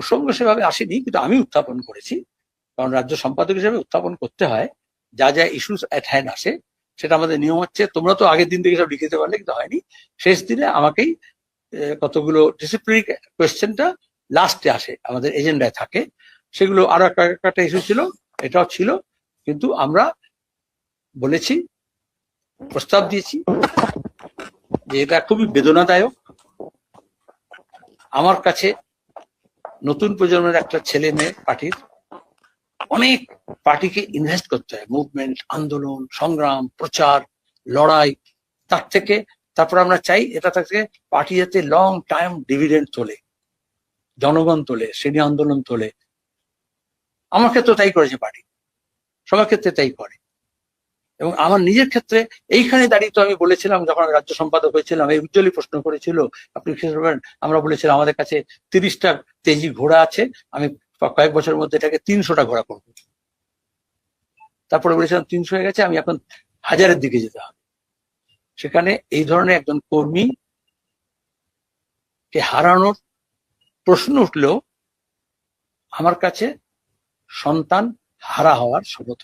প্রসঙ্গ সেভাবে আসেনি, কিন্তু আমি উত্থাপন করেছি, কারণ রাজ্য সম্পাদক হিসেবে উত্থাপন করতে হয়। যা যা ইস্যুস অ্যাট হ্যান্ড আসে সেটা আমাদের নিয়ম হচ্ছে, তোমরা তো আগের দিন থেকে সব লিখে দিতে পারলে, কিন্তু হয়নি। শেষ দিনে আমাকেই কতগুলো ডিসিপ্লিনারি কোয়েশ্চেনটা লাস্টে আসে, আমাদের এজেন্ডায় থাকে। সেগুলো আরো একটা ইস্যু ছিল, এটাও ছিল, কিন্তু আমরা বলেছি, প্রস্তাব দিয়েছি যে এটা খুবই বেদনাদায়ক। আমার কাছে নতুন প্রজন্মের একটা ছেলে মেয়ে পার্টির, অনেক পার্টিকে ইনভেস্ট করতে হয়, মুভমেন্ট, আন্দোলন, সংগ্রাম, প্রচার, লড়াই, তার থেকে তারপর আমরা চাই এটা থেকে পার্টি যাতে লং টাইম ডিভিডেন্ড তোলে, জনগণ তোলে, শ্রেণী আন্দোলন তোলে। আমার ক্ষেত্রে তাই করেছে পার্টি, সবার ক্ষেত্রে তাই করে। এবং আমার নিজের ক্ষেত্রে এইখানে দাঁড়িয়ে তো আমি বলেছিলাম, যখন আমি রাজ্য সম্পাদক হয়েছিলাম, এই উজ্জ্বলই প্রশ্ন করেছিল, আপনি আমরা বলেছিলাম আমাদের কাছে 30টা তেজি ঘোড়া আছে, আমি কয়েক বছরের মধ্যে এটাকে 300টা ঘোড়া করবো। তারপরে বলেছিলাম 300 হয়ে গেছে, আমি এখন 1000-এর দিকে যেতে হবে। সেখানে এই ধরনের একজন কর্মী কে হারানোর প্রশ্ন উঠলেও আমার কাছে সন্তান হারা হওয়ার শপথ।